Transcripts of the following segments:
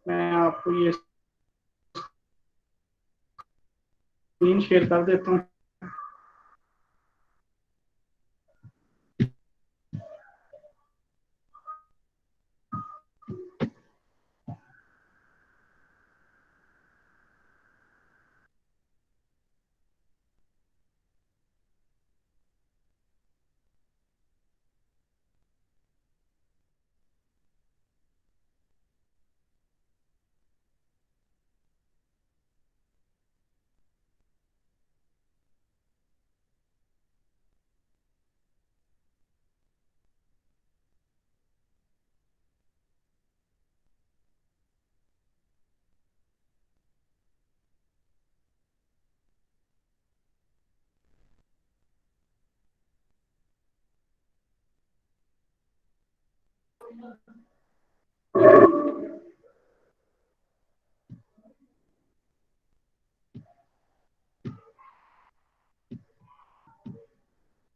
मैं आपको ये स्क्रीन शेयर कर देता हूँ।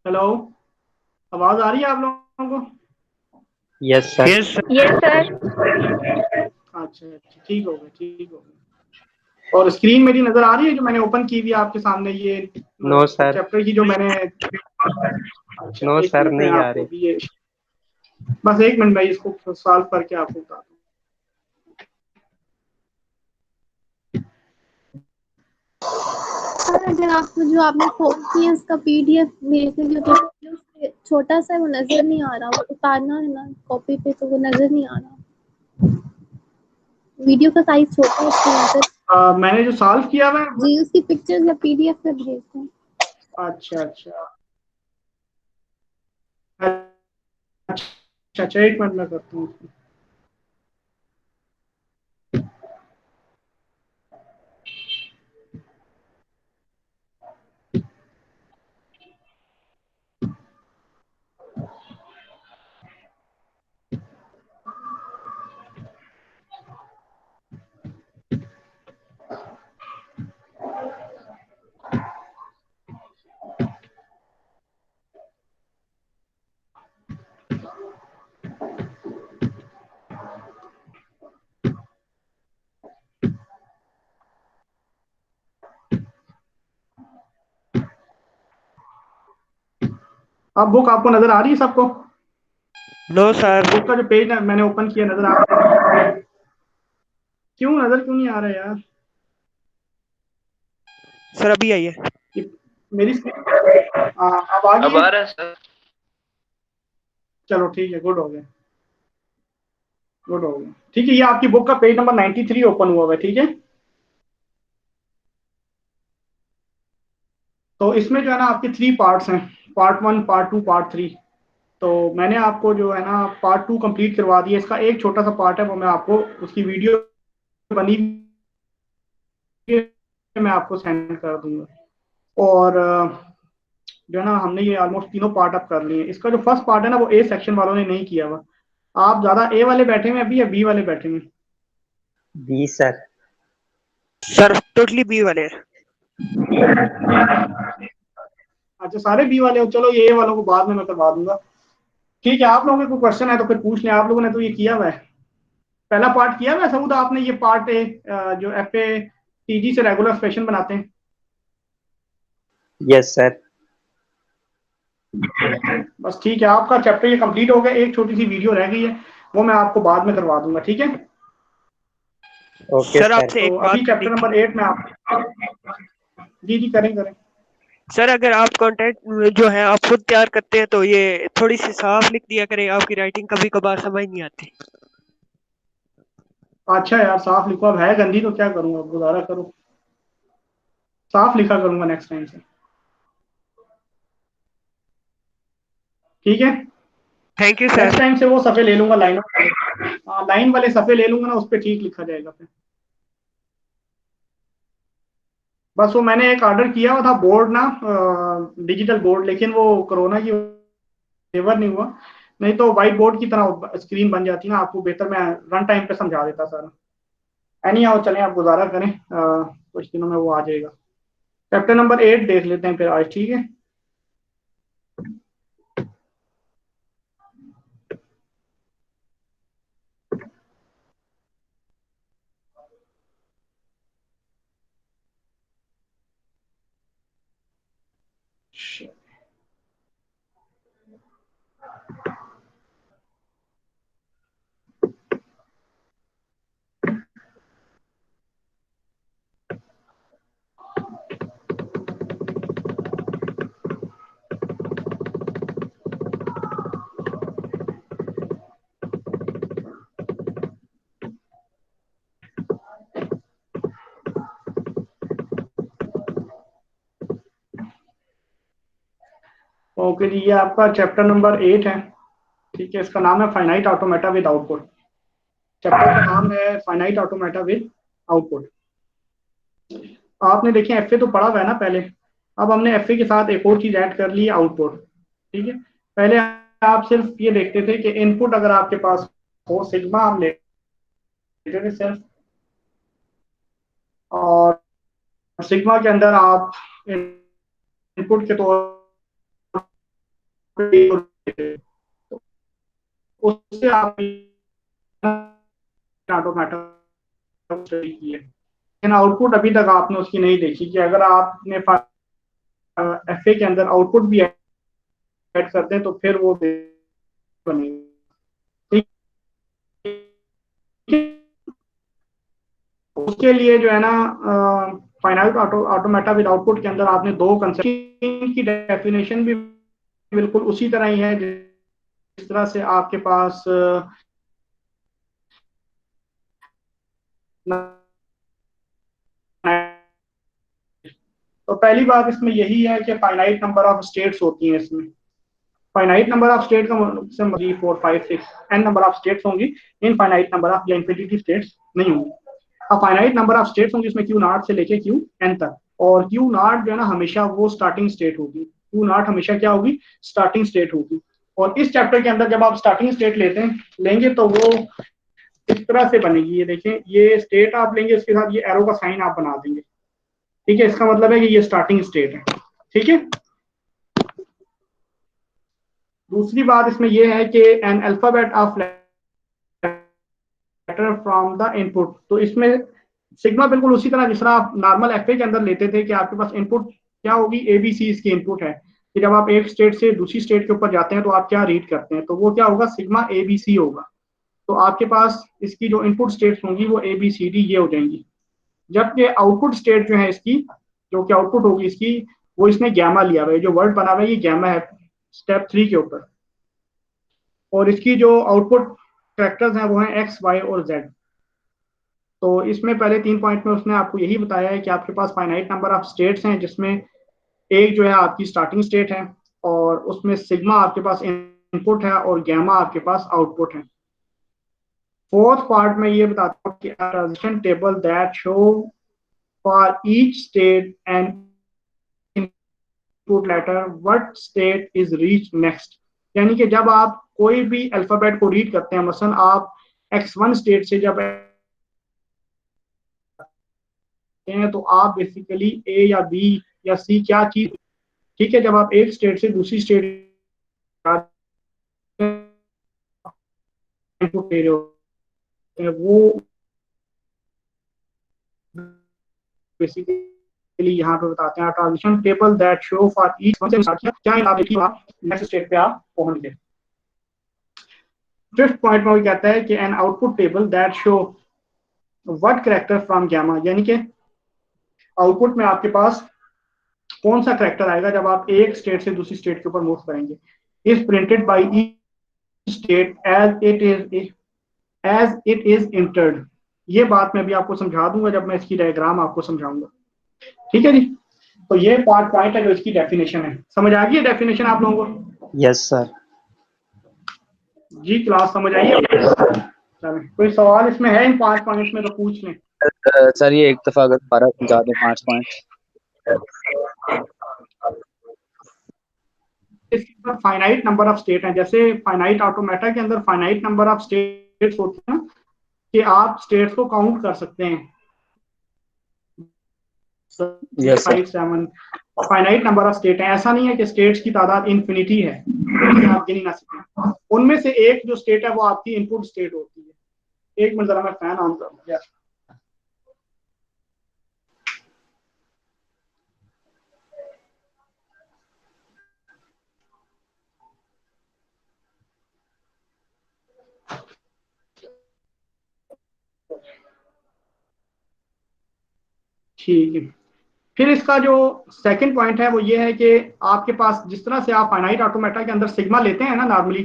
हेलो, आवाज आ रही है आप लोगों को? Yes sir. Yes sir. अच्छा अच्छा, ठीक हो गया, ठीक हो गया। और स्क्रीन मेरी नजर आ रही है जो मैंने ओपन की हुई है आपके सामने, ये नो सर। चैप्टर की जो मैंने। अच्छा, नो एक सर, मिनट में नहीं आ आपको रही। अभी ये, बस एक मिनट में इसको सॉल्व करके आपको बता दूँ। सर अगर आपको जो आपने फोन किया उसका पीडीएफ भेजने जो तो छोटा सा वो नजर नहीं आ रहा, वो उतारना है ना कॉपी पे तो वो नजर नहीं आ रहा। वीडियो का साइज छोटा है उसकी नजर। मैंने जो सॉल्व किया हुआ है जी उसकी पिक्चर्स या पीडीएफ पे भेजते हैं। अच्छा अच्छा अच्छा अच्छा, एक मिनट में करता हूँ। अब बुक आपको नजर आ रही है सबको? No sir. बुक का जो पेज मैंने ओपन किया नजर आ रहा है? क्यों नजर क्यों नहीं आ रहा है यार? सर अभी आई है। मेरी अब आ गई अब आ है? रहा है सर। चलो ठीक है, गुड हो गया, गुड हो गया। ठीक है, ये आपकी बुक का पेज नंबर 93 ओपन हुआ है, ठीक है। तो इसमें जो है ना आपके 3 पार्ट्स हैं, पार्ट 1, पार्ट 2, पार्ट 3। तो मैंने आपको जो है ना पार्ट 2 कंप्लीट करवा दिया। इसका एक छोटा सा पार्ट है, वो मैं आपको उसकी वीडियो बनी हुई है, मैं आपको सेंड कर दूंगा। और जो है ना हमने ये ऑलमोस्ट तीनों पार्ट अप कर लिए हैं। इसका जो फर्स्ट पार्ट है ना वो ए सेक्शन वालों ने नहीं किया हुआ। आप ज्यादा ए वाले बैठे हुए अभी या बी वाले बैठे हुए? B sir. Sir totally B वाले हैं। अच्छा, सारे बी वाले हो, चलो ये ए वालों को बाद में मैं करवा दूंगा। ठीक है, आप लोगों के कोई क्वेश्चन है तो फिर पूछ लें। आप लोगों ने तो ये किया हुआ है, पहला पार्ट किया हुआ है सऊद आपने, ये पार्ट ए जो एफ ए टीजी से रेगुलर सेशन बनाते हैं। Yes sir. बस ठीक है, आपका चैप्टर ये कंप्लीट हो गया। एक छोटी सी वीडियो रह गई है, वो मैं आपको बाद में करवा दूंगा, ठीक है। Okay sir sir. आपसे तो एक बात अभी करनी चैप्टर थी। नंबर 8 में आप, जी जी करें करें। सर अगर आप कंटेंट जो है आप खुद तैयार करते हैं तो ये थोड़ी सी साफ लिख दिया करें, आपकी राइटिंग कभी कभार समझ नहीं आती। अच्छा यार, साफ लिखो, अब है गंदी तो क्या करूंगा, गुजारा करो, साफ लिखा करूंगा नेक्स्ट टाइम से, ठीक है। Thank you next sir. Time से वो सफ़े ले लूंगा, लाइन, हाँ लाइन वाले सफ़े ले लूंगा ना, उस पर ठीक लिखा जाएगा फिर। बस वो मैंने एक ऑर्डर किया हुआ था बोर्ड ना, डिजिटल बोर्ड, लेकिन वो कोरोना की फेवर नहीं हुआ। नहीं तो व्हाइट बोर्ड की तरह स्क्रीन बन जाती ना, आपको बेहतर मैं रन टाइम पे समझा देता सर। एनी आओ चलें, आप गुजारा करें, कुछ दिनों में वो आ जाएगा। चैप्टर नंबर 8 देख लेते हैं फिर आज, ठीक है। ओके जी, ये आपका चैप्टर नंबर 8 है, ठीक है। इसका नाम है finite automata with output. Chapter का नाम है फाइनाइट ऑटोमेटा विद आउटपुट। आपने देखिए एफए तो पढ़ा हुआ है ना पहले, अब हमने एफए के साथ एक और चीज ऐड कर ली, आउटपुट, ठीक है। पहले आप सिर्फ ये देखते थे कि इनपुट अगर आपके पास हो, सिग्मा हम लेते थे सिर्फ, और सिग्मा के अंदर आप इनपुट के तौर पर उससे आप ऑटोमेटिक स्टडी की है, लेकिन आउटपुट अभी तक आपने उसकी नहीं देखी कि अगर आपने एफए के अंदर आउटपुट भी ऐड करते हैं तो फिर वो बनेगा, ठीक है। उसके लिए जो है ना, फाइनाइट ऑटोमेटा विद आउटपुट के अंदर आपने दो कंसेप्ट की डेफिनेशन भी बिल्कुल उसी तरह ही है जिस तरह से आपके पास तो पहली बात इसमें यही है कि फाइनाइट नंबर ऑफ स्टेट्स होती हैं इसमें। फाइनाइट नंबर ऑफ स्टेट का मतलब 3 4 5 6 एन नंबर ऑफ स्टेट्स होंगी, इनफाइनाइट नंबर ऑफ या इन्फिनिटी स्टेट्स नहीं होंगी। अब फाइनाइट नंबर ऑफ स्टेट्स होंगी, इसमें क्यू नॉट से लेके क्यू एन तक, और क्यू नॉट जो है ना हमेशा वो स्टार्टिंग स्टेट होगी, क्यू नॉट हमेशा क्या होगी, स्टार्टिंग स्टेट होगी। और इस चैप्टर के अंदर जब आप स्टार्टिंग स्टेट लेंगे तो वो इस तरह से बनेगी, ये देखें, ये स्टेट आप लेंगे, इसके साथ ये एरो का साइन आप बना देंगे, ठीक है। इसका मतलब है कि ये स्टार्टिंग स्टेट है, ठीक है। दूसरी बात इसमें यह है कि an alphabet of letter from the input, तो इसमें सिग्मा बिल्कुल उसी तरह जिस तरह आप नॉर्मल एफए के अंदर लेते थे कि आपके पास इनपुट क्या होगी, एबीसी इसकी इनपुट है, कि जब आप एक स्टेट से दूसरी स्टेट के ऊपर जाते हैं तो आप क्या रीड करते हैं, तो वो क्या होगा, सिग्मा एबीसी होगा। तो आपके पास इसकी जो इनपुट स्टेट्स होंगी वो एबीसीडी ये हो जाएंगी, जबकि आउटपुट स्टेट जो है इसकी, जो कि आउटपुट होगी इसकी, वो इसने गैमा लिया हुआ है, जो वर्ड बना हुआ है ये गैमा है स्टेप 3 के ऊपर, और इसकी जो आउटपुट कैरेक्टर्स हैं वो हैं एक्स वाई और जेड। तो इसमें पहले 3 पॉइंट में उसने आपको यही बताया है कि आपके पास फाइनाइट नंबर ऑफ स्टेट्स हैं, जिसमें एक जो है आपकी स्टार्टिंग स्टेट है, और उसमें सिग्मा आपके पास इनपुट है और गैमा आपके पास आउटपुट है। फोर्थ पार्ट में ये बताता हूँ कि transition table that show for each state and input letter what state is reach next, यानी कि जब आप कोई भी अल्फाबेट को रीड करते हैं, मसलन आप x1 स्टेट से जब हैं तो आप बेसिकली ए या बी या सी क्या चीज, ठीक है। जब आप एक स्टेट से दूसरी स्टेट इनपुट ले रहे हो वो बेसिकली यहाँ पे बताते हैं transition table that show for each क्या आप नेक्स्ट स्टेट पे आप पहुंच गए। फिफ्थ पॉइंट में वो कहता है कि an output table that show what character from gamma, यानी कि आउटपुट में आपके पास कौन सा कैरेक्टर आएगा जब आप एक स्टेट से दूसरी स्टेट के ऊपर मूव करेंगे, is printed by each state as it is entered. ये बात मैं भी आपको समझा दूंगा जब मैं इसकी डायग्राम आपको समझाऊंगा, ठीक है जी। तो ये पार्ट पॉइंट है जो इसकी डेफिनेशन है। समझ आ गई है डेफिनेशन आप लोगों को? Yes sir. जी क्लास समझ आई है? चलें, कोई सवाल इसमें है इन 5 पॉइंट्स में तो पूछ लें। सर ये एक दफा अगर दोबारा समझा दें 5 पॉइंट। इसके अंदर फाइनाइट नंबर ऑफ स्टेट हैं, जैसे फाइनाइट ऑटोमेटा के अंदर फाइनाइट नंबर ऑफ स्टेट्स होते हैं कि आप स्टेट्स को काउंट कर सकते हैं, yes sir. 5 7 finite number of state है। ऐसा नहीं है कि स्टेट्स की तादाद इन्फिनिटी है, आप गिन ना सकें। उनमें से एक जो स्टेट है वो आपकी इनपुट स्टेट होती है। एक मिनट जरा मैं फैन ऑन करूँ। ठीक है, फिर इसका जो सेकंड पॉइंट है वो ये है कि आपके पास जिस तरह से आप फाइनाइट ऑटोमेटा के अंदर सिग्मा लेते हैं ना नॉर्मली,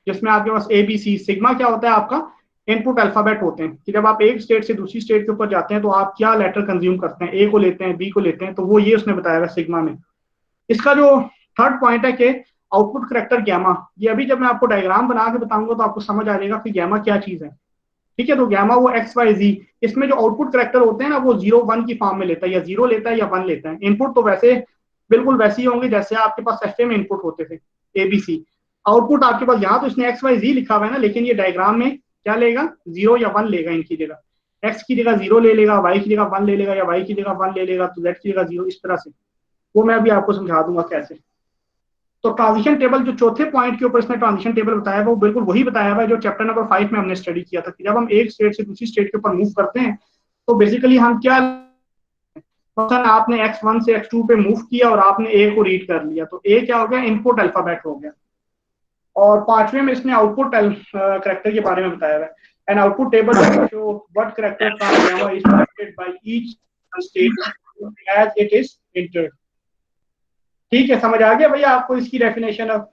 जिसमें आपके पास ए बी सी, सिग्मा क्या होता है आपका इनपुट अल्फाबेट होते हैं कि जब आप एक स्टेट से दूसरी स्टेट के ऊपर जाते हैं तो आप क्या लेटर कंज्यूम करते हैं, ए को लेते हैं, बी को लेते हैं, तो वो ये उसने बताया हुआ सिग्मा में। इसका जो थर्ड पॉइंट है कि आउटपुट करेक्टर गैमा, ये अभी जब मैं आपको डायग्राम बना के बताऊंगा तो आपको समझ आ जाएगा कि गैमा क्या चीज है। ठीक है, तो गैमा वो एक्स वाई जी, इसमें जो आउटपुट करेक्टर होते हैं ना वो 0 1 की फॉर्म में लेता है, या 0 लेता है या 1 लेता है। इनपुट तो वैसे बिल्कुल वैसे ही होंगे जैसे आपके पास एफ में इनपुट होते थे एबीसी। आउटपुट आपके पास यहाँ तो इसने एक्स वाई जी लिखा हुआ है ना, लेकिन ये डायग्राम में क्या लेगा, 0 या 1 लेगा। इनकी जगह एक्स की जगह 0 ले लेगा, वाई की जगह 1 ले लेगा, या वाई की जगह 1 ले लेगा तो जेड की जगह 0, इस तरह से। वो मैं अभी आपको समझा दूंगा कैसे। तो ट्रांजिशन टेबल जो चौथे पॉइंट के ऊपर इसने ट्रांजिशन टेबल बताया वो बिल्कुल वही बताया हुआ है जो चैप्टर नंबर 5 में हमने स्टडी किया था कि जब हम एक स्टेट से दूसरी स्टेट के ऊपर मूव करते हैं तो बेसिकली हम क्या, मसलन आपने x1 से x2 पे मूव किया और आपने ए को रीड कर लिया, तो ए क्या हो गया, इनपुट अल्फाबेट हो गया। और पांचवें में इसने आउटपुट करेक्टर के बारे में बताया हुआ है। An output table show what character from gamma is corrected by each state as it is entered. ठीक है, समझ आ गया भैया आपको इसकी डेफिनेशन? अब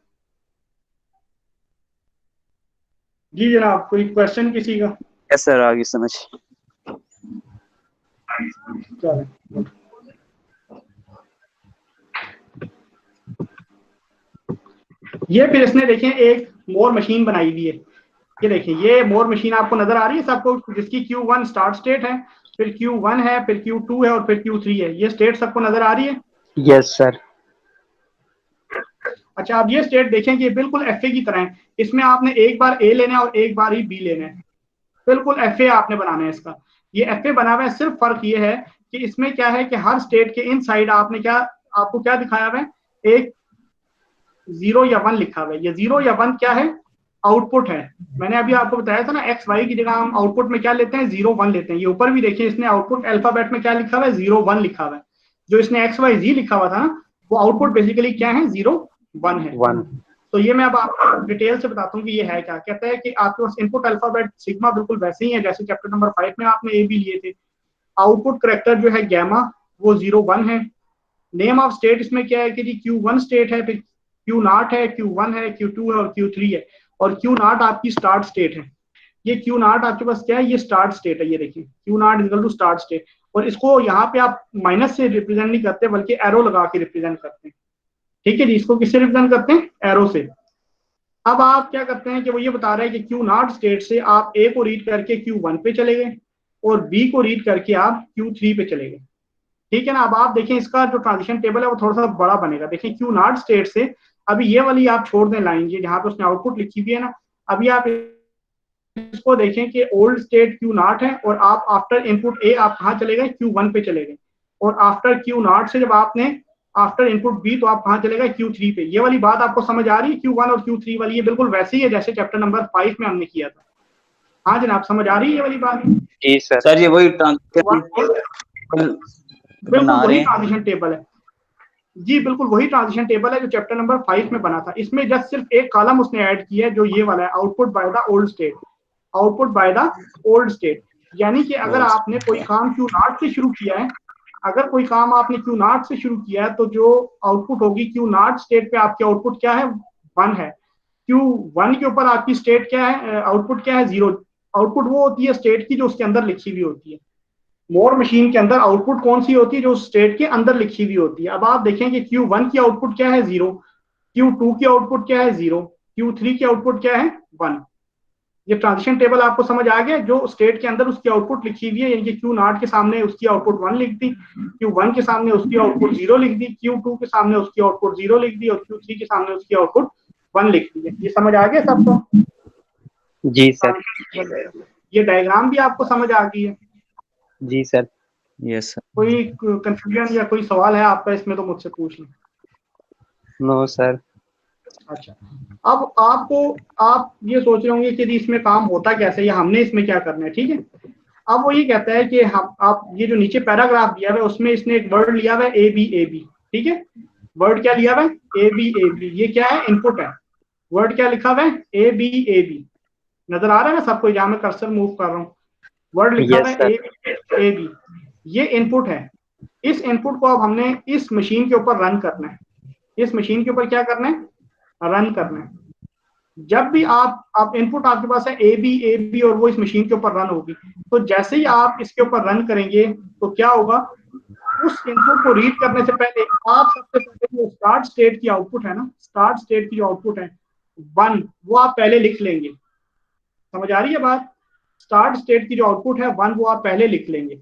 जी जनाब, कोई क्वेश्चन किसी का? यस सर, आगे समझ। चलो, ये फिर इसने देखें एक मोर मशीन बनाई हुई है। ये देखिए, ये मोर मशीन आपको नजर आ रही है सबको, जिसकी Q1 स्टार्ट स्टेट है, फिर Q1 है, फिर Q2 है और फिर Q3 है। ये स्टेट सबको नजर आ रही है? Yes sir. अच्छा, अब ये स्टेट देखें कि ये बिल्कुल एफ ए की तरह है। इसमें आपने एक बार ए लेना है और एक बार ही बी लेना है। बिल्कुल एफ ए आपने बनाना है इसका। ये एफ ए बना हुआ है, सिर्फ फर्क ये है कि इसमें क्या है कि हर स्टेट के इन साइड आपने क्या, आपको क्या दिखाया हुआ है, एक 0 या 1 लिखा हुआ है। ये 0 या 1 क्या है, आउटपुट है। मैंने अभी आपको बताया था ना, एक्स वाई की जगह हम आउटपुट में क्या लेते हैं, 0 1 लेते हैं। ये ऊपर भी देखिए इसने आउटपुट अल्फाबेट में क्या लिखा हुआ है, 0 1 लिखा हुआ है। जो इसने एक्स वाई जी लिखा हुआ था ना, वो आउटपुट बेसिकली क्या है, 0 1 है। 1। तो ये मैं अब आपको डिटेल से बताता हूँ कि ये है क्या। कहता है कि आपके पास इनपुट अल्फाबेट सिग्मा बिल्कुल वैसे ही है जैसे चैप्टर नंबर 5 में आपने ए बी लिए थे। आउटपुट करेक्टर जो है गैमा, वो 0 1 है। नेम ऑफ स्टेट इसमें क्या है कि जी Q1 स्टेट है, फिर Q0 है, Q1 है, Q2 है और Q3 है। और Q0 आपकी स्टार्ट स्टेट है। ये Q0 आपके पास क्या है, ये स्टार्ट स्टेट है। ये देखिए Q0 equal to start state. और इसको यहाँ पे आप माइनस से रिप्रेजेंट नहीं करते बल्कि एरो लगा के रिप्रेजेंट करते हैं। ठीक है जी, इसको किससे रिप्रेजेंट करते हैं, एरो से। अब आप क्या करते हैं कि वो ये बता रहे हैं कि Q0 स्टेट से आप ए को रीड करके Q1 पे चले गए और बी को रीड करके आप Q3 पे चले गए। ठीक है ना। अब आप देखें इसका जो ट्रांजिशन टेबल है वो थोड़ा सा बड़ा बनेगा। देखिए Q0 स्टेट से अभी ये वाली आप छोड़ दें लाइन, ये जहां पे उसने आउटपुट लिखी हुई है ना, अभी आप इसको देखें कि ओल्ड स्टेट Q0 है और आप आफ्टर इनपुट ए आप कहाँ चले गए, Q1 पे चले गए। और आफ्टर Q0 से जब आपने आफ्टर इनपुट बी तो आप कहाँ चले गए, Q3 पे। ये वाली बात आपको समझ आ रही है, Q1 और Q3 वाली? ये बिल्कुल वैसे ही है जैसे चैप्टर नंबर 5 में हमने किया था। हाँ जनाब, समझ आ रही है ये वाली बात? जी सर। सर ये वही ट्रांजिशन बिल्कुल वही ट्रांजिशन टेबल है जी, बिल्कुल वही ट्रांजिशन टेबल है जो चैप्टर नंबर 5 में बना था। इसमें जस्ट सिर्फ एक कॉलम उसने ऐड किया है जो ये वाला है, output by the old state. Output by the old state यानी कि अगर आपने कोई काम Q0 से शुरू किया है, अगर कोई काम आपने Q0 से शुरू किया है तो जो आउटपुट होगी Q0 स्टेट पे आपकी आउटपुट क्या है, 1 है। Q1 के ऊपर आपकी स्टेट क्या है, आउटपुट क्या है, 0। आउटपुट वो होती है स्टेट की जो उसके अंदर लिखी हुई होती है। मोर मशीन के अंदर आउटपुट कौन सी होती है, जो स्टेट के अंदर लिखी हुई होती है। अब आप देखें कि Q1 की आउटपुट क्या है, 0। Q2 की आउटपुट क्या है, 0। Q3 की आउटपुट क्या है, 1। ये ट्रांजिशन टेबल आपको समझ आ गया? जो स्टेट के अंदर उसकी आउटपुट लिखी हुई है, यानी कि Q0 के सामने उसकी आउटपुट 1 लिख दी, Q1 के सामने उसकी आउटपुट 0 लिख दी, Q2 के सामने उसकी आउटपुट 0 लिख दी और Q3 के सामने उसकी आउटपुट 1 लिख दी है। ये समझ आ गया सबको? जी सर। ये डायग्राम भी आपको समझ आ गई है? जी सर। Yes sir. कोई कंफ्यूजन या कोई सवाल है आपका इसमें तो मुझसे पूछ लें। No sir. अच्छा, अब आप ये सोच रहे होंगे कि इसमें काम होता कैसे या हमने इसमें क्या करना है, ठीक है? अब वो ये कहता है कि हम आप ये जो नीचे पैराग्राफ दिया हुआ है उसमें इसने एक वर्ड लिया हुआ है ए बी, ठीक है? वर्ड क्या लिया हुआ है? A B. ये क्या है? इनपुट है। वर्ड क्या लिखा हुआ है? A B. नजर आ रहा है ना सबको जहां मैं कर्सर मूव कर रहा हूँ? वर्ड लिखा हुआ है ए बी। ये इनपुट है। इस इनपुट को अब हमने इस मशीन के ऊपर रन करना है। इस मशीन के ऊपर क्या करना है? रन करना है। जब भी आप इनपुट आपके पास है ए बी और वो इस मशीन के ऊपर रन होगी, तो जैसे ही आप इसके ऊपर रन करेंगे तो क्या होगा? उस इनपुट को रीड करने से पहले आप सबसे पहले जो स्टार्ट स्टेट की आउटपुट है ना, स्टार्ट स्टेट की जो आउटपुट है 1, वो आप पहले लिख लेंगे। समझ आ रही है बात? स्टार्ट स्टेट की जो आउटपुट है 1 वो आप पहले लिख लेंगे।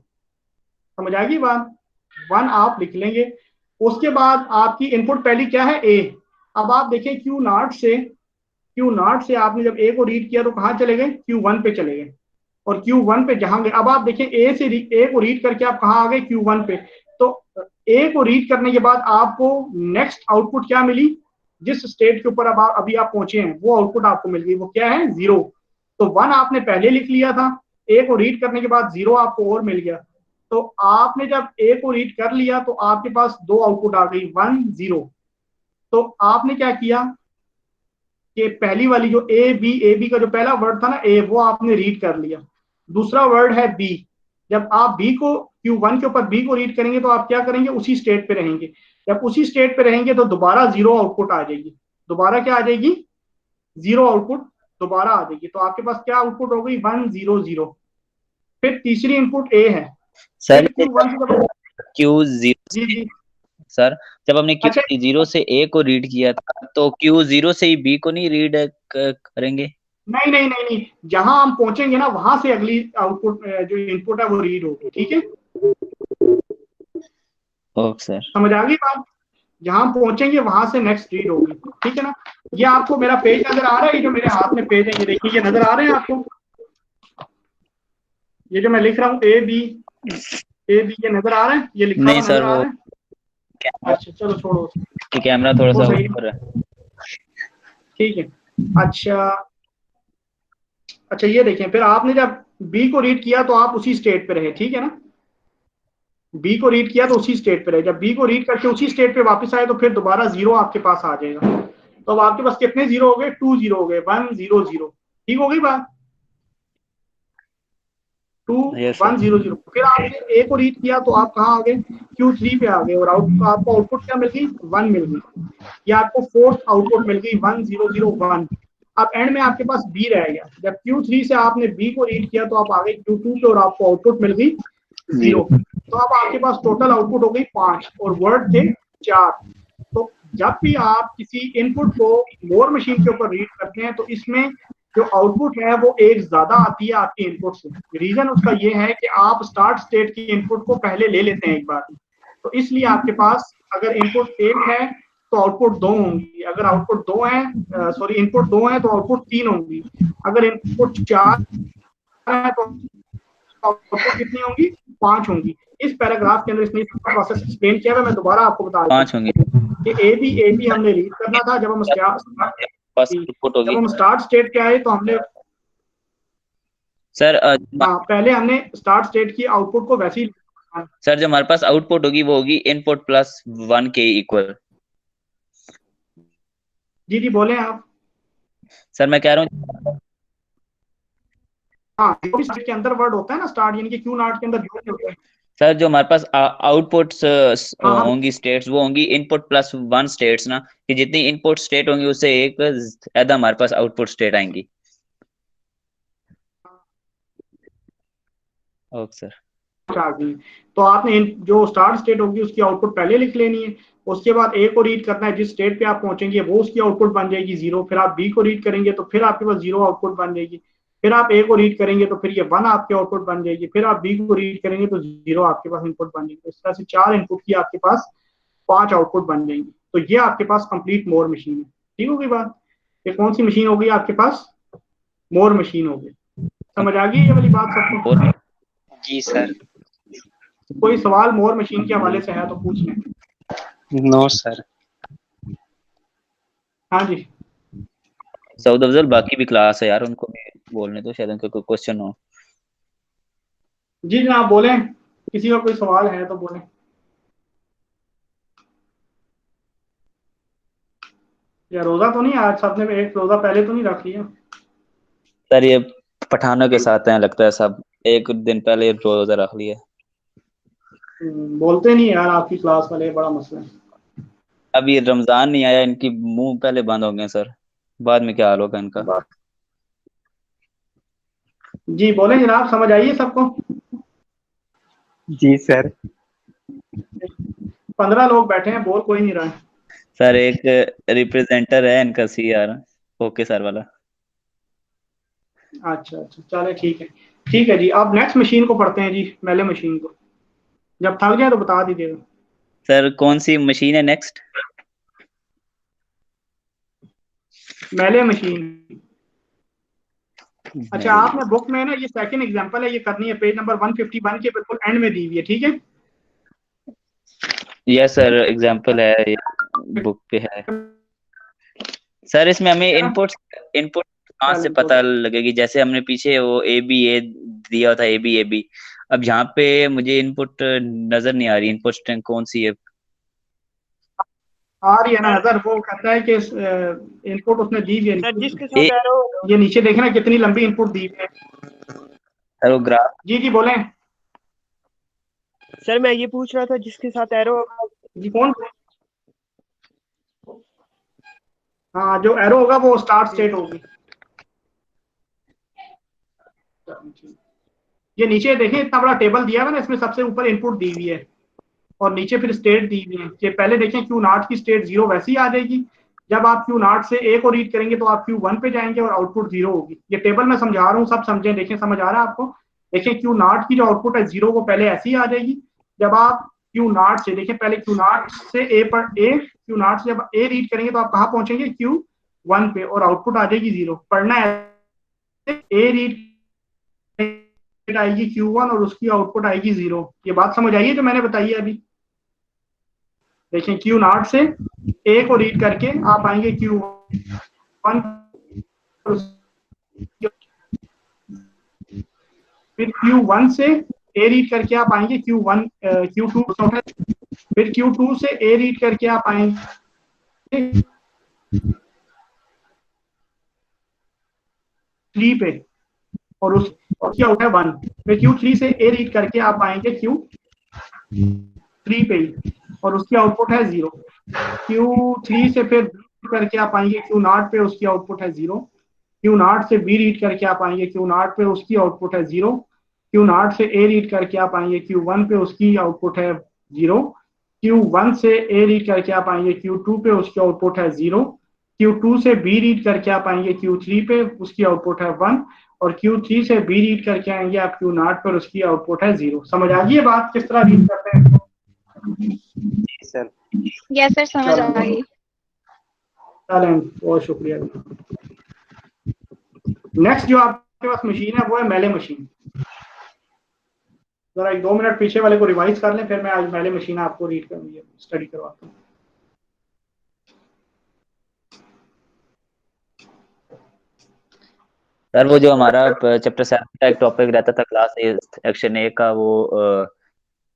समझ आ गई बात? 1 आप लिख लेंगे। उसके बाद आपकी इनपुट पहली क्या है? ए। अब आप देखें Q0 से आपने जब ए को रीड किया तो कहाँ चले गए? Q1 पे चले गए। और Q1 पे जहां गए, अब आप देखें ए को रीड करके आप कहाँ आ गए? Q1 पे। तो ए को रीड करने के बाद आपको नेक्स्ट आउटपुट क्या मिली? जिस स्टेट के ऊपर अब अभी आप पहुंचे हैं वो आउटपुट आपको मिल गई। वो क्या है? 0। तो 1 आपने पहले लिख लिया था, ए को रीड करने के बाद 0 आपको और मिल गया। तो आपने जब ए को रीड कर लिया तो आपके पास 2 आउटपुट आ गई, 1 0। तो आपने क्या किया कि पहली वाली जो ए बी का जो पहला वर्ड था ना ए, वो आपने रीड कर लिया। दूसरा वर्ड है बी। जब आप बी को Q1 के ऊपर बी को रीड करेंगे तो आप क्या करेंगे? उसी स्टेट पे रहेंगे। जब उसी स्टेट पे रहेंगे तो दोबारा 0 आउटपुट आ जाएगी। दोबारा क्या आ जाएगी? 0 आउटपुट दोबारा आ जाएगी। तो आपके पास क्या आउटपुट हो गई? 1 0 0। फिर तीसरी इनपुट ए है। सर Q1 से जब Q0 जी सर, जब हमने अच्छा Q0 से A को रीड किया था तो Q0 से ही B को नहीं रीड करेंगे? नहीं, जहां हम पहुंचेंगे ना वहां से अगली आउटपुट जो इनपुट है वो रीड होगी, ठीक है? Okay sir. समझ आ गई बात? जहां पहुंचेंगे वहां से नेक्स्ट रीड होगी, ठीक है ना? ये आपको मेरा पेज नजर आ रहा है? ये जो मेरे हाथ में पेज है ये देखिए, ये नजर आ रहे हैं आपको? ये जो मैं लिख रहा हूँ ए बी ये नजर आ रहा है? ये लिखा नहीं हुआ सर, नजर आ वो रहा है? अच्छा चलो छोड़ो, कैमरा थोड़ा वो सा सही ऊपर है। ठीक है। अच्छा ये देखें, फिर आपने जब बी को रीड किया तो आप उसी स्टेट पे रहे, ठीक है ना? बी को रीड किया तो उसी स्टेट पे रहे। जब बी को रीड करके उसी स्टेट पे वापस आए तो फिर दोबारा 0 आपके पास आ जाएगा। तो अब आपके पास कितने 0 हो गए? 2 0 हो गए, 1 0 0। ठीक हो गई बात? 2 Yes, 1 0 0। फिर आपने ए को रीड किया तो आप कहाँ आ गए? Q3 पे आ गए और आपको आउटपुट क्या मिल गई? 1 मिल गई। ये आपको फोर्थ आउटपुट मिल गई 1 0 0 1। अब एंड में आपके पास बी रह गया। जब Q3 से आपने बी को रीड किया तो आप आ गए Q2 पे और आपको आउटपुट मिल गई 0। तो अब आपके पास टोटल आउटपुट हो गई 5 और वर्ड थे 4। तो जब भी आप किसी इनपुट को मोर मशीन के ऊपर रीड करते हैं तो इसमें जो आउटपुट है वो एक ज्यादा आती है आपकी इनपुट से। रीजन उसका ये है कि आप स्टार्ट स्टेट की इनपुट को पहले ले लेते हैं एक बार। तो इसलिए आपके पास अगर इनपुट 1 है तो आउटपुट 2 होंगी। अगर आउटपुट 2 है इनपुट 2 है तो आउटपुट 3 होंगी। अगर इनपुट 4 है तो आउटपुट कितनी होंगी? 5 होंगी। इस पैराग्राफ के अंदर इसने प्रोसेस एक्सप्लेन किया है। मैं दोबारा आपको बता दूं 5 होंगे कि ए बी हमने रीड करना था। जब हम स्टार्ट स्टेट पे आए तो हमने सर पहले हमने स्टार्ट स्टेट की आउटपुट को वैसे ही सर जो हमारे पास आउटपुट होगी वो होगी इनपुट प्लस 1 के इक्वल। जी बोले आप। सर मैं कह रहा हूँ हाँ, के अंदर वर्ड होता है ना स्टार्ट, यानी कि Q0 के अंदर जो भी होता है। सर जो हमारे पास आउटपुट्स हाँ होंगी स्टेट्स वो होंगी इनपुट प्लस 1 स्टेट्स ना, कि जितनी इनपुट स्टेट होंगी उससे एक ज्यादा हमारे पास आउटपुट स्टेट आएंगी। Okay sir. तो आपने जो स्टार्ट स्टेट होगी उसकी आउटपुट पहले लिख लेनी है। उसके बाद ए को रीड करना है, जिस स्टेट पे आप पहुंचेंगे वो उसकी आउटपुट बन जाएगी 0। फिर आप बी को रीड करेंगे तो फिर आपके पास 0 आउटपुट बन जाएगी। फिर आप ए को रीड करेंगे तो फिर ये 1 आपके आउटपुट बन जाएगी, फिर आप बी को रीड करेंगे तो 0 आपके पास इनपुट बन जाएगी। इस तरह से 4 इनपुट की आपके पास 5 आउटपुट बन जाएंगे। तो ये आपके पास कंप्लीट मोर मशीन है। ठीक होगी बात? ये कौन सी मशीन होगी आपके पास? मोर मशीन होगी। समझ आ गई ये वाली बात सबको? और जी सर। कोई सवाल मोर मशीन के हवाले से है तो पूछ लें। No sir. हाँ जी। सऊद अफजल बाकी भी क्लास है यार, उनको भी बोलने तो शायद उनका कोई क्वेश्चन हो। जी जनाब बोलें, किसी का कोई सवाल है तो बोलें। या रोजा तो नहीं आज सबने एक रोजा पहले तो नहीं रख लिया? सर ये पठानों के साथ हैं लगता है सब, एक दिन पहले रोजा रख लिया। बोलते नहीं यार आपकी क्लास वाले, बड़ा मसला है। अभी रमजान नहीं आया, इनकी मुंह पहले बंद हो गए सर, बाद में क्या हाल होगा इनका। जी बोलें जनाब, समझ आइए सबको? जी सर। 15 लोग बैठे हैं, बोल कोई नहीं रहा है। सर एक रिप्रेजेंटर है इनका, सी आर, ओके सर वाला। अच्छा अच्छा, चले ठीक है। ठीक है जी, अब नेक्स्ट मशीन को पढ़ते हैं जी, मेले मशीन को। जब थक जाए तो बता दीजिएगा। सर कौन सी मशीन है नेक्स्ट? मेले मशीन। अच्छा आपने बुक में ना, ये सेकंड एग्जांपल है, ये करनी है पेज नंबर 151 के बिल्कुल एंड में दी हुई है, ठीक है? यस सर, एग्जांपल है ये, बुक पे है सर। इसमें हमें इनपुट इनपुट कहाँ से चलें तो पता लगेगी? जैसे हमने पीछे वो ए दिया था, ए बी, अब यहाँ पे मुझे इनपुट नजर नहीं आ रही, इनपुट स्ट्रिंग कौन सी है? आ रही है ना सर नजर? वो कहता है कि इनपुट उसने दी हुई सर है। जिसके ए साथ एरो, ये नीचे देखे ना कितनी लंबी इनपुट दी हुई है। सर वो ग्राफ। जी जी बोलें। सर मैं ये पूछ रहा था जिसके साथ एरो, जी कौन? हाँ जो एरो होगा वो स्टार्ट स्टेट होगी। ये नीचे देखें, इतना बड़ा टेबल दिया हुआ है ना, इसमें सबसे ऊपर इनपुट दी हुई है और नीचे फिर स्टेट दी हुई है। कि पहले देखें क्यू नॉट की स्टेट 0 वैसे ही आ जाएगी। जब आप क्यू नॉट से ए को रीड करेंगे तो आप क्यू 1 पे जाएंगे और आउटपुट 0 होगी। ये टेबल मैं समझा रहा हूँ, सब समझें, देखें समझ आ रहा है आपको? देखें क्यू नॉट की जो आउटपुट है 0 वो पहले ऐसी ही आ जाएगी। जब आप क्यू नॉट से देखें, पहले क्यू नॉट से ए पर ए, क्यू नॉट से जब ए रीड करेंगे तो आप कहाँ पहुंचेंगे? क्यू 1 पे, और आउटपुट आ जाएगी 0। पढ़ना है, ए रीड आएगी Q1 और उसकी आउटपुट आएगी 0। ये बात समझ आई है जो मैंने बताई है अभी? देखें क्यू नॉट से ए को रीड करके आप आएंगे Q1, फिर Q1 से ए रीड करके आप आएंगे Q1 Q2, फिर Q2 से ए रीड करके आप आएंगे 3 पे, और उसकी आउट है 1। फिर Q3 से ए रीड करके आप आएंगे Q3 पे ही, और उसकी आउटपुट है 0। Q3 से फिर करके आप आएंगे Q0 पे, उसकी आउटपुट है 0। Q0 से बी रीड करके आप आएंगे Q0 पे, उसकी आउटपुट है 0। Q0 से ए रीड करके आप आएंगे Q1 पे, उसकी आउटपुट है 0। Q1 से ए रीड करके आप आएंगे Q2 पे, उसकी आउटपुट है 0। Q2 से बी रीड करके आप आएंगे Q3 पे, उसकी आउटपुट है 1। और Q3 से बी रीड करके आएंगे आप Q0 पर, उसकी आउटपुट है 0। समझ आ गई ये बात किस तरह रीड करते हैं? जी सर। यस सर, समझ आ चलें गई। चलें, बहुत शुक्रिया। नेक्स्ट जो आपके पास मशीन है वो है मेले मशीन। जरा 1-2 मिनट पीछे वाले को रिवाइज कर लें, फिर मैं आज मेले मशीन आपको रीड करूंगी, स्टडी करवाता हूँ। सर वो जो हमारा चैप्टर 7 का एक टॉपिक रहता था क्लास एक्शन ए का, वो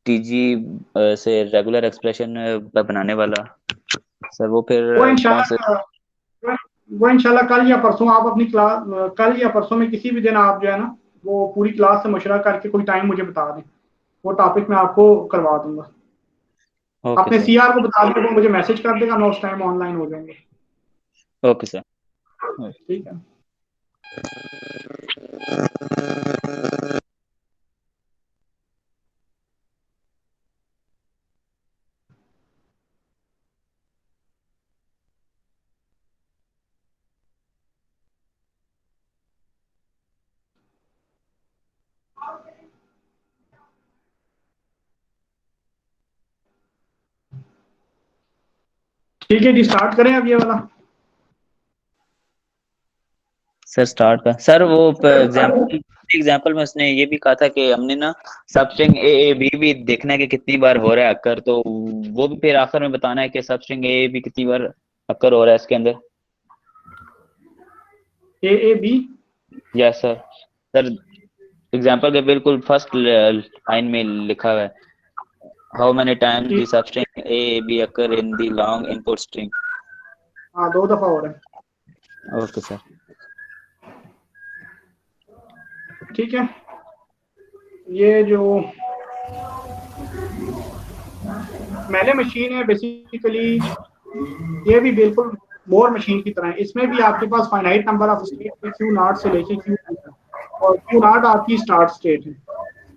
टीजी से रेगुलर एक्सप्रेशन बनाने वाला, सर वो फिर वो कौन से? इंशाल्लाह वो इंशाल्लाह कल या परसों आप अपनी क्लास, कल या परसों में किसी भी दिन आप जो है ना वो पूरी क्लास से मशवरा करके कोई टाइम मुझे बता दें, वो टॉपिक मैं आपको करवा दूंगा। ओके अपने सर। सीआर को बता दें, वो मुझे मैसेज कर देगा, मैं उस टाइम ऑनलाइन हो जाएंगे। Okay sir. ठीक है। ठीक है जी, स्टार्ट करें अब ये वाला। सर स्टार्ट का सर वो एग्जाम्पल में उसने ये भी कहा था कि हमने ना सब स्ट्रिंग ए ए बी भी देखना है कि कितनी बार हो रहा है अक्कर, तो वो भी फिर आखिर में बताना है कि सब स्ट्रिंग ए ए बी कितनी बार अक्कर हो रहा है इसके अंदर। A B, yes sir. Sir example के बिल्कुल फर्स्ट लाइन में लिखा हुआ है, how many times the substring A A B occur in the long input string. हाँ 2 दफा हो रहा है। Okay sir. ठीक है, ये जो मेले मशीन है बेसिकली ये भी बिल्कुल मोर मशीन की तरह है। इसमें भी आपके पास finite number of state Q not से लेके क्यू और क्यू नॉट आपकी स्टार्ट स्टेट है।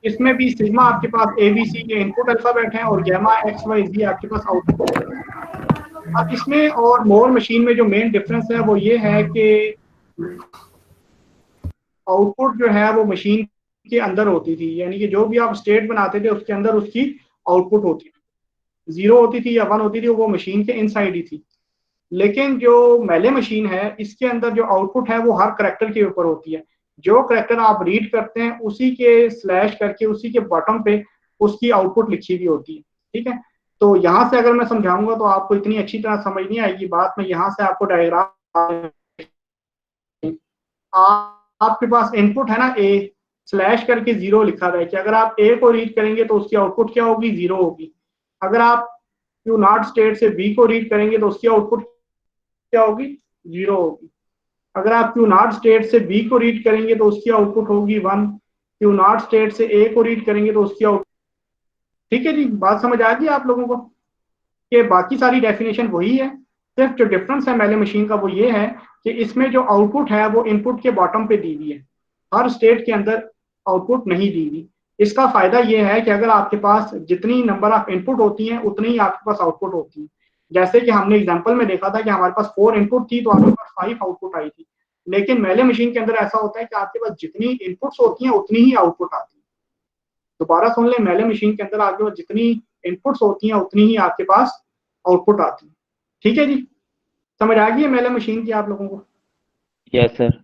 इसमें भी सिग्मा आपके पास एबीसी के इनपुट अल्फाबेट हैं और गैमा एक्स वाई जी आपके पास आउटपुट है। अब इसमें और मोर मशीन में जो मेन डिफरेंस है वो ये है कि आउटपुट जो है वो मशीन के अंदर होती थी, यानी कि जो भी आप स्टेट बनाते थे उसके अंदर उसकी आउटपुट होती थी, 0 होती थी या 1 होती थी, वो मशीन के इनसाइड ही थी। लेकिन जो मेले मशीन है इसके अंदर जो आउटपुट है वो हर करेक्टर के ऊपर होती है। जो करेक्टर आप रीड करते हैं उसी के स्लैश करके उसी के बॉटम पे उसकी आउटपुट लिखी हुई होती है। ठीक है, तो यहाँ से अगर मैं समझाऊंगा तो आपको इतनी अच्छी तरह समझ नहीं आएगी बात। मैं यहाँ से आपको डायग्राम, आपके पास इनपुट है ना ए स्लैश करके 0 लिखा हुआ है कि अगर आप ए को रीड करेंगे तो उसकी आउटपुट क्या होगी, 0 होगी। अगर आप क्यू नॉट स्टेट से बी को रीड करेंगे तो उसकी आउटपुट क्या होगी, 0 होगी। अगर आप क्यू नॉट स्टेट से बी को रीड करेंगे तो उसकी आउटपुट होगी 1। क्यू नॉट स्टेट से ए को रीड करेंगे तो उसकी आउटपुट। ठीक है जी, बात समझ आ गई आप लोगों को कि बाकी सारी डेफिनेशन वही है, सिर्फ जो डिफरेंस है मेले मशीन का वो ये है कि इसमें जो आउटपुट है वो इनपुट के बॉटम पे दी हुई है, हर स्टेट के अंदर आउटपुट नहीं दी हुई। इसका फायदा ये है कि अगर आपके पास जितनी नंबर ऑफ इनपुट होती हैं उतनी ही आपके पास आउटपुट होती है। जैसे कि हमने एग्जांपल में देखा था कि हमारे पास 4 इनपुट थी तो आपके पास 5 आउटपुट आई थी। लेकिन मेले मशीन के अंदर ऐसा होता है कि आपके पास जितनी इनपुट्स होती हैं उतनी ही आउटपुट आती है। दोबारा सुन लें, मेले मशीन के अंदर आपके पास जितनी इनपुट्स होती हैं उतनी ही आपके पास आउटपुट आती है। ठीक है जी, समझ आ गई है मेले मशीन की आप लोगों को? Yes sir.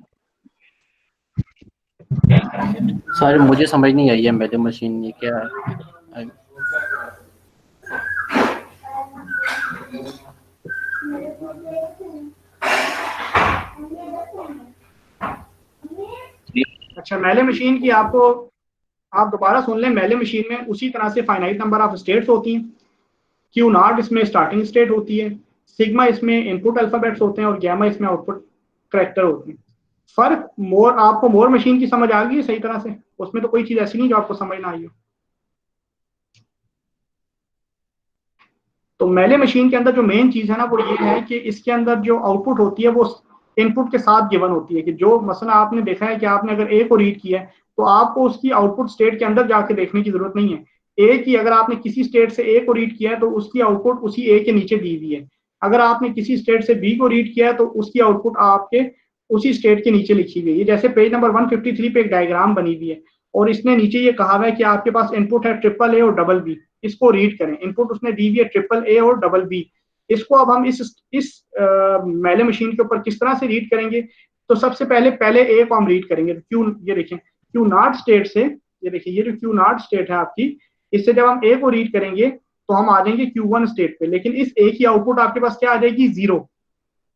सर मुझे समझ नहीं आई है मेले मशीन ये क्या है। अच्छा, मेले मशीन की आपको आप दोबारा सुन लें। मेले मशीन में उसी तरह से फाइनाइट नंबर ऑफ स्टेट्स होती हैं। क्यू नॉट इसमें स्टार्टिंग स्टेट होती है, सिग्मा इसमें इनपुट अल्फाबेट्स होते हैं और गैमा इसमें आउटपुट करैक्टर होते हैं। फर्क मोर, आपको मोर मशीन की समझ आ गई है सही तरह से? उसमें तो कोई चीज ऐसी नहीं जो आपको समझ ना आई हो। तो मेले मशीन के अंदर जो मेन चीज है ना वो ये है कि इसके अंदर जो आउटपुट होती है वो इनपुट के साथ गिवन होती है। कि जो मसला आपने देखा है कि आपने अगर ए को रीड किया है तो आपको उसकी आउटपुट स्टेट के अंदर जाके देखने की जरूरत नहीं है। ए की अगर आपने किसी स्टेट से ए को रीड किया है तो उसकी आउटपुट उसी ए के नीचे दी हुई है। अगर आपने किसी स्टेट से बी को रीड किया है तो उसकी आउटपुट आपके उसी स्टेट के नीचे लिखी हुई है। जैसे पेज नंबर 153 पे एक डायग्राम बनी हुई है और इसने नीचे ये कहा हुआ है कि आपके पास इनपुट है ट्रिपल ए और डबल बी, इसको रीड करें। इनपुट उसने दी हुई है ट्रिपल ए और डबल बी। इसको अब हम इस मेले मशीन के ऊपर किस तरह से रीड करेंगे? तो सबसे पहले ए को हम रीड करेंगे। क्यू, ये देखें क्यू नॉट स्टेट से, ये देखिए ये जो क्यू नॉट स्टेट है आपकी, इससे जब हम ए को रीड करेंगे तो हम आ जाएंगे Q1 स्टेट पे। लेकिन इस ए की आउटपुट आपके पास क्या आ जाएगी, 0।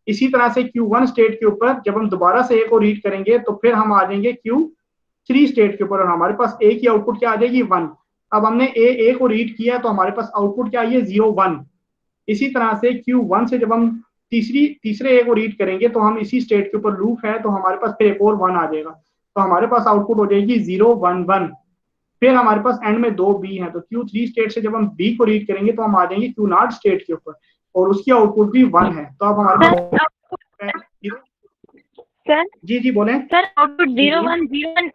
इसी तरह से Q1 स्टेट के ऊपर जब हम दोबारा से ए को रीड करेंगे तो फिर हम आ जाएंगे Q3 स्टेट के ऊपर और हमारे पास ए की आउटपुट क्या आ जाएगी, 1। अब हमने ए को रीड किया तो हमारे पास आउटपुट क्या आई है, 0 1। इसी तरह से Q1 से जब हम तीसरे ए को रीड करेंगे तो हम इसी स्टेट के ऊपर लूप है तो हमारे पास फिर एक और 1 आ जाएगा। तो हमारे पास आउटपुट हो जाएगी 0 1 1। फिर हमारे पास एंड में 2 बी है तो Q3 स्टेट से जब हम बी को रीड करेंगे तो हम आ जाएंगे Q0 स्टेट के ऊपर और उसकी आउटपुट भी 1 है। तो अब हमारे पास सर जी बोलें सर आउटपुट 0 1 0 1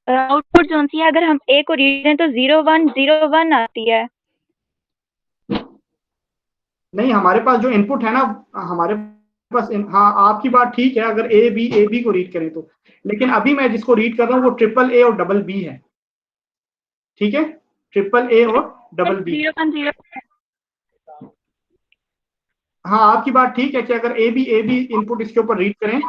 आउटपुट जो सी है अगर हम ए को रीड करें तो 0 1 0 1 आती है। नहीं, हमारे पास जो इनपुट है ना हमारे पास हाँ आपकी बात ठीक है अगर ए बी को रीड करें तो, लेकिन अभी मैं जिसको रीड कर रहा हूँ वो ट्रिपल ए और डबल बी है। ठीक है, ट्रिपल ए और डबल बी। 0 1 0 हाँ आपकी बात ठीक है कि अगर ए बी इनपुट इसके ऊपर रीड करें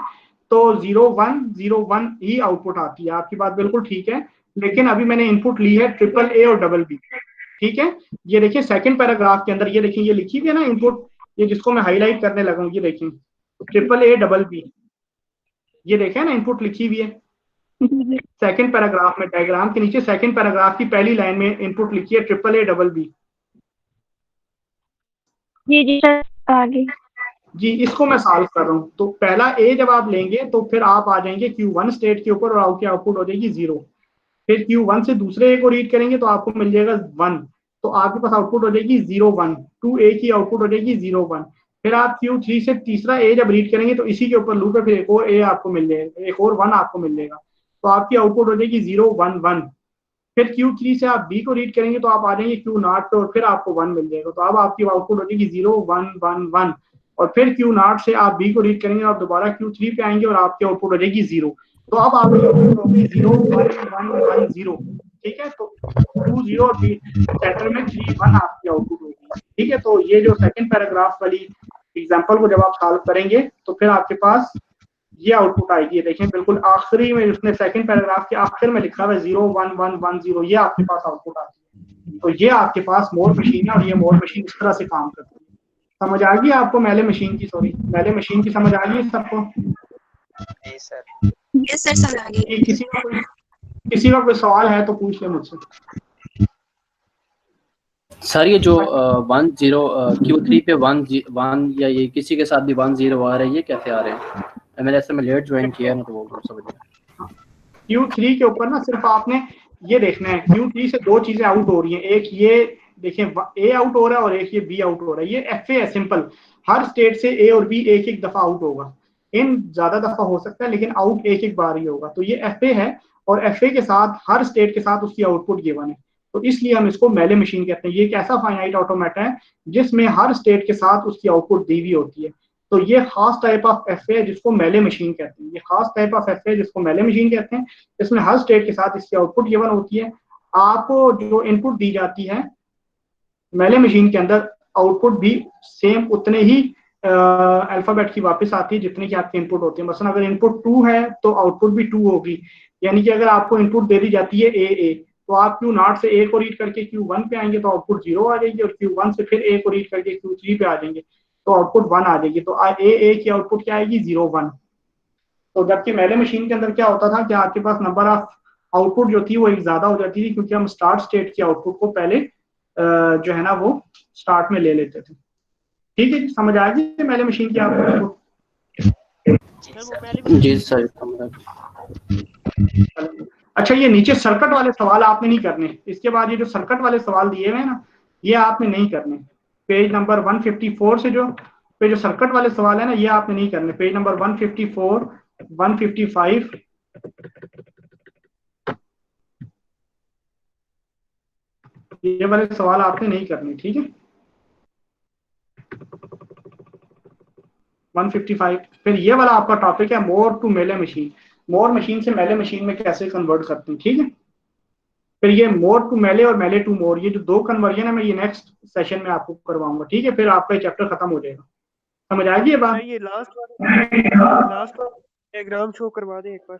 तो 0 1 0 1 ही आउटपुट आती है। आपकी बात बिल्कुल ठीक है, लेकिन अभी मैंने इनपुट ली है ट्रिपल ए और डबल बी। ठीक है, ये देखिए सेकंड पैराग्राफ के अंदर ये देखिए ये लिखी हुई है ना इनपुट, ये जिसको मैं हाईलाइट करने लगा हूँ, ये देखें ट्रिपल ए डबल बी, ये देखें ना इनपुट लिखी हुई है सेकंड पैराग्राफ में, डायग्राम के नीचे सेकंड पैराग्राफ की पहली लाइन में इनपुट लिखी है ट्रिपल ए डबल बी। जी जी सर आगे। जी इसको मैं सॉल्व कर रहा हूँ। तो पहला ए जब आप लेंगे तो फिर आप आ जाएंगे Q1 स्टेट के ऊपर और आपकी आउटपुट हो जाएगी 0। फिर Q1 से दूसरे ए को रीड करेंगे तो आपको मिल जाएगा 1, तो आपके पास आउटपुट हो जाएगी 0 1। 2A की आउटपुट हो जाएगी 0 1। फिर आप Q3 से तीसरा ए जब रीड करेंगे तो इसी के ऊपर लूप है, फिर एक और ए आपको मिल जाएगा, एक और 1 आपको मिल जाएगा, तो आपकी आउटपुट हो जाएगी 0 1 1। फिर Q3 से आप B को रीड करेंगे तो आप आ जाएंगे Q0 पे और फिर आपको 1 मिल जाएगा, तो अब आपकी आउटपुट हो जाएगी 0 1 1 1। और फिर Q0 से आप B को रीड करेंगे, आप दोबारा Q3 पे आएंगे और आपकी आउटपुट हो जाएगी 0। तो अब आपकी आउटपुट होगी 0 1 1 1 0। ठीक है, तो 2 0 और सेंटर में 3 1 आपकी आउटपुट होगी। ठीक है, तो ये जो सेकंड पैराग्राफ वाली एग्जांपल को जब आप सॉल्व करेंगे तो फिर आपके पास ये आउटपुट आएगी। ये देखें बिल्कुल आखिरी में उसने सेकंड पैराग्राफ के आखिर में लिखा हुआ है 0 1 1 1 0, ये आपके पास आउटपुट आती है। तो ये आपके पास मोर मशीन है और ये मोर मशीन इस तरह से काम करती है। समझ आ गई आपको मेले मशीन की, सॉरी मेले मशीन की समझ आ गई सबको? जी सर। यस सर समझ आ गई। किसी का कोई सवाल है तो पूछ ले मुझसे। सर ये जो 1 0 Q3 पे 1 या ये किसी के साथ भी 1 0 आ रहे हैं, ये कैसे आ रहे हैं? मैंने ऐसे में लेट ज्वाइन किया ना तो वो समझ गया। Q3 के ऊपर ना सिर्फ आपने ये देखना है, Q3 से दो चीजें आउट हो रही हैं, एक ये देखें A आउट हो रहा है और एक ये B आउट हो रहा है। ये FA है सिंपल, हर स्टेट से A और B एक एक दफा आउट होगा। इन ज्यादा दफा हो सकता है लेकिन आउट एक एक बार ही होगा। तो ये FA है और FA के साथ हर स्टेट के साथ उसकी आउटपुट गिवन है, तो इसलिए हम इसको मेले मशीन कहते हैं। ये एक ऐसा फाइनाइट ऑटोमेटा है जिसमें हर स्टेट के साथ उसकी आउटपुट दी हुई होती है। तो ये खास टाइप ऑफ FA है जिसको मेले मशीन कहते हैं। ये खास टाइप ऑफ FA है जिसको मेले मशीन कहते हैं, इसमें हर स्टेट के साथ इसकी आउटपुट गिवन होती है। आपको जो इनपुट दी जाती है मेले मशीन के अंदर, आउटपुट भी सेम उतने ही अल्फाबेट की वापस आती है जितने की आपके इनपुट होते हैं। मसलन अगर इनपुट 2 है तो आउटपुट भी 2 होगी, यानी कि अगर आपको इनपुट दे दी जाती है ए तो आप Q0 से A को रीड करके Q1 पे आएंगे तो आउटपुट 0 आ जाएगी, और Q1 से फिर A को रीड करके Q3 पे आ जाएंगे तो आउटपुट 1 आ जाएगी। तो A की आउटपुट क्या आएगी? 0 1। तो जबकि मेले मशीन के अंदर क्या होता था कि आपके पास नंबर ऑफ आउटपुट जो थी वो एक ज्यादा हो जाती थी, क्योंकि हम स्टार्ट स्टेट की आउटपुट को पहले जो है ना वो स्टार्ट में ले लेते थे। ठीक है, समझ आ गई मेले मशीन की आपको? जी सर। अच्छा, ये नीचे सर्किट वाले सवाल आपने नहीं करने, इसके बाद ये जो सर्किट वाले सवाल दिए हुए हैं ना ये आपने नहीं करने। पेज नंबर 154 से जो सर्किट वाले सवाल है ना ये आपने नहीं करने। पेज नंबर 154 155 ये वाले सवाल आपने नहीं करने। ठीक है, 155। फिर ये वाला आपका टॉपिक है मोर टू मेले मशीन, मोर मशीन से मेले मशीन में कैसे कन्वर्ट करते हैं। ठीक है, फिर ये मोर टू मेले और मेले टू मोर, ये जो दो कन्वर्जन है मैं ये नेक्स्ट सेशन में आपको करवाऊंगा। ठीक है, फिर आपका चैप्टर खत्म हो जाएगा। समझ आ गई ये बात? ये लास्ट डायग्राम शो करवा दें एक बार।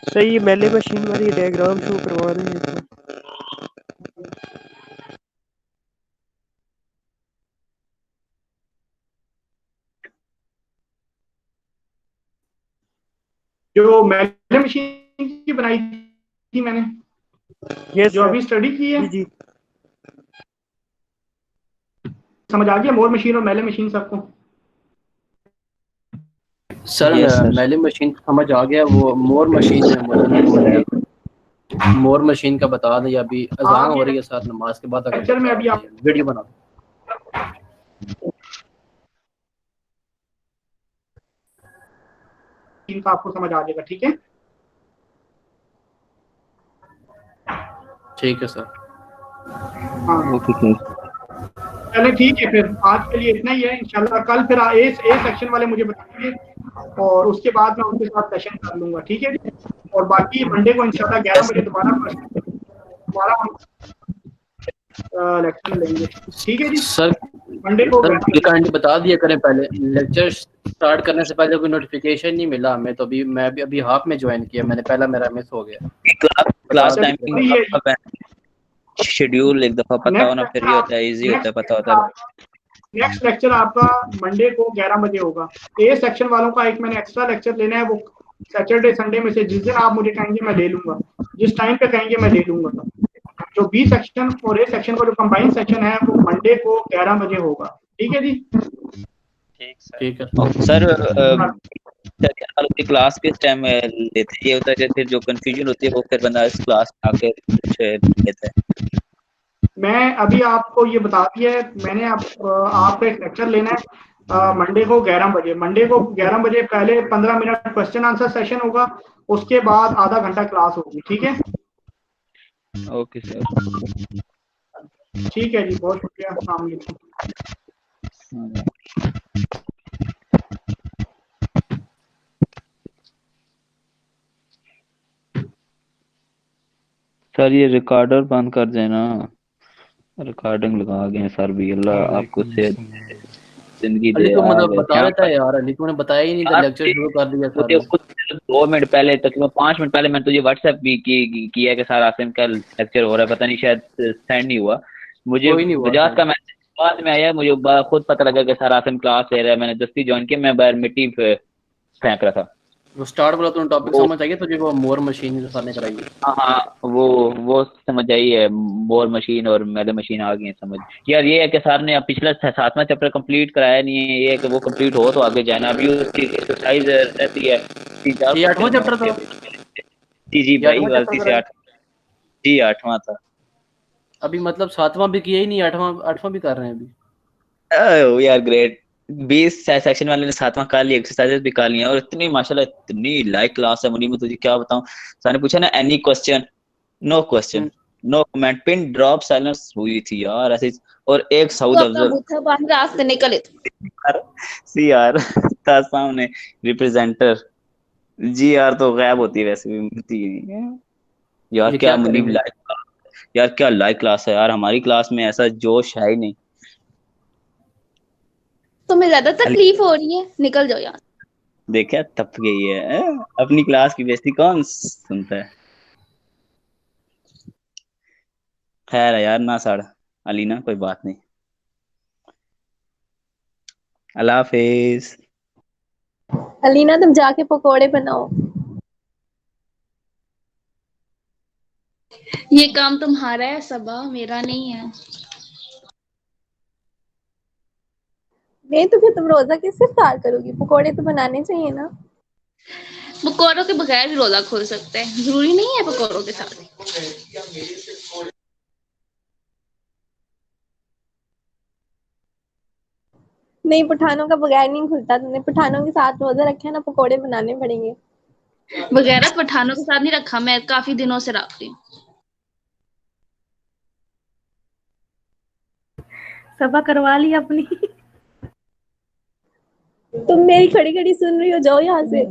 सही, ये मेले मशीन वाली डायग्राम शो करवा रहे हैं तो। जो मेले मशीन की बनाई थी मैंने, यस जो अभी स्टडी की है, जी समझ आ गया मोर मशीन और मेले मशीन सबको? सर मेले मशीन समझ आ गया, वो मोर मशीन है मुझे नहीं। मोर मशीन का बता दें, या अभी अजान हो ये रही है सर, नमाज के बाद अगर लेक्चर में अभी आप वीडियो बना इनका आपको समझ आ जाएगा, ठीक है। ठीक है सर। हाँ ओके सर। चले ठीक है, फिर आज के लिए इतना ही है। इंशाल्लाह कल फिर ए सेक्शन वाले मुझे बताएंगे और उसके बाद मैं उनके साथ सेशन कर लूंगा, ठीक है जी। और बाकी मंडे को इंशाल्लाह 11 बजे दोबारा लेक्चर लेंगे, ठीक है जी। सर मंडे को सर 11 ये बजे। काइंडली बता दिया करें, पहले लेक्चर स्टार्ट करने से पहले कोई नोटिफिकेशन नहीं मिला हमें, तो अभी मैं भी अभी हाफ में ज्वाइन किया मैंने, पहला मेरा मिस हो गया। बता क्लास दीजिए टाइमिंग आपका शेड्यूल एक दफा पता होना फिर ये होता है, इजी होता है, पता होता है। नेक्स्ट लेक्चर आपका मंडे को 11 बजे होगा। ए सेक्शन वालों का एक मैंने एक्स्ट्रा लेक्चर लेना है, वो सैटरडे संडे में से जिस दिन आप मुझे कहेंगे मैं ले लूंगा, जिस टाइम पे कहेंगे मैं ले लूंगा। जो बी सेक्शन और ए सेक्शन का जो कंबाइंड सेक्शन है वो मंडे को 11 बजे होगा, ठीक है जी। ठीक सर। ठीक है सर क्लास किस टाइम लेते हैं? ये होता है कि फिर जो कंफ्यूजन होती है वो फिर बंदा इस क्लास आके कुछ लेता है। मैं अभी आपको ये बता दिया है, मैंने आपको एक लेक्चर लेना है मंडे को 11 बजे। मंडे को 11 बजे पहले 15 मिनट क्वेश्चन आंसर सेशन होगा, उसके बाद आधा घंटा क्लास होगी, ठीक है। Okay sir. ठीक है जी, बहुत शुक्रिया, अस्सलाम वालेकुम। सर ये रिकॉर्डर बंद कर देना, रिकॉर्डिंग लगा गए सर भी। अल्लाह आपको से जिंदगी दे अली तो मतलब यार। बता देता है यार, अली तूने बताया ही नहीं था, लेक्चर शुरू कर दिया सर मुझे ने। खुद 2 मिनट पहले, तकरीबन 5 मिनट पहले मैंने तुझे व्हाट्सएप भी किया कि सर आसिम का लेक्चर हो रहा है, पता नहीं शायद सेंड नहीं हुआ मुझे। कोई नहीं हुआ बजाज सर। का मैसेज बाद में आया, मुझे खुद पता लगा कि सर आसिम क्लास ले रहा है। मैंने दस्ती ज्वाइन किया, मैं बाहर मिट्टी फेंक रहा था। वो स्टार्ट वाला तूने टॉपिक समझ आ गया तुझे, वो मोर मशीन जो सर ने कराई है। हाँ वो समझ आई है, बोर मशीन और मेले मशीन आ गई है समझ। यार ये है कि सर ने अब पिछला 7वां चैप्टर कंप्लीट कराया नहीं है, ये है कि वो कंप्लीट हो तो आगे जाना। अभी उसकी एक्सरसाइज रहती है 3-4 ये 8वां चैप्टर था। जी ये भाई 8वां गलती चैप्टर से कराया 8 जी 8वां था। अभी, मतलब 7वां भी किया ही नहीं, 8वां भी कर रहे हैं अभी। यार ग्रेट। 20 सेक्शन वाले ने 7वां कर लिया, एक्सरसाइजेस भी कर लिया, और इतनी माशाल्लाह इतनी लाइक क्लास है मुनीम, तुझे क्या बताऊं। सर ने पूछा ना any question, no question, no comment, pin drop silence हुई थी यार ऐसे। और एक तो साउथ अपना अफजल बूथा बांध रास्ते निकले। सी यार था सामने रिप्रेजेंटर। जी यार तो गायब होती है, वैसे भी मिलती ही नहीं है। यार ये क्या क्या मुनीब करेंगे। लाइक, यार क्या लाइक क्लास है यार, हमारी क्लास में ऐसा जोश है ही नहीं। तुम्हें ज्यादा तकलीफ हो रही है, निकल जाओ यहाँ। देखा थप गई है अपनी क्लास की बेइज्जती कौन सुनता है। खैर है यार ना सड़ अलीना, कोई बात नहीं। अल्लाह हाफिज। अलीना तुम जाके पकोड़े बनाओ। ये काम तुम्हारा है सबा, मेरा नहीं है। नहीं तो फिर तुम रोजा कैसे इफ्तार करोगी, पकोड़े तो बनाने चाहिए ना। पकौड़ों के बगैर भी रोजा खोल सकते हैं, जरूरी नहीं है पकौड़ों के साथ। नहीं, पठानों का बगैर नहीं खुलता, तुमने पठानों के साथ रोजा रखे ना, पकोड़े बनाने पड़ेंगे। बगैर पठानों के साथ नहीं रखा, मैं काफी दिनों से रख रही हूँ। सबा करवा ली अपनी। तुम मेरी खड़ी खड़ी सुन रही हो, जाओ यहाँ से।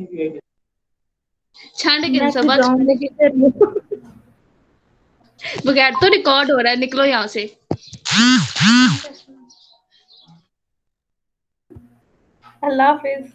छंड के मैं तो सबा, जाऊंगी फिर। बगैर तो रिकॉर्ड हो रहा है, निकलो यहाँ से। अल्लाह हाफिज।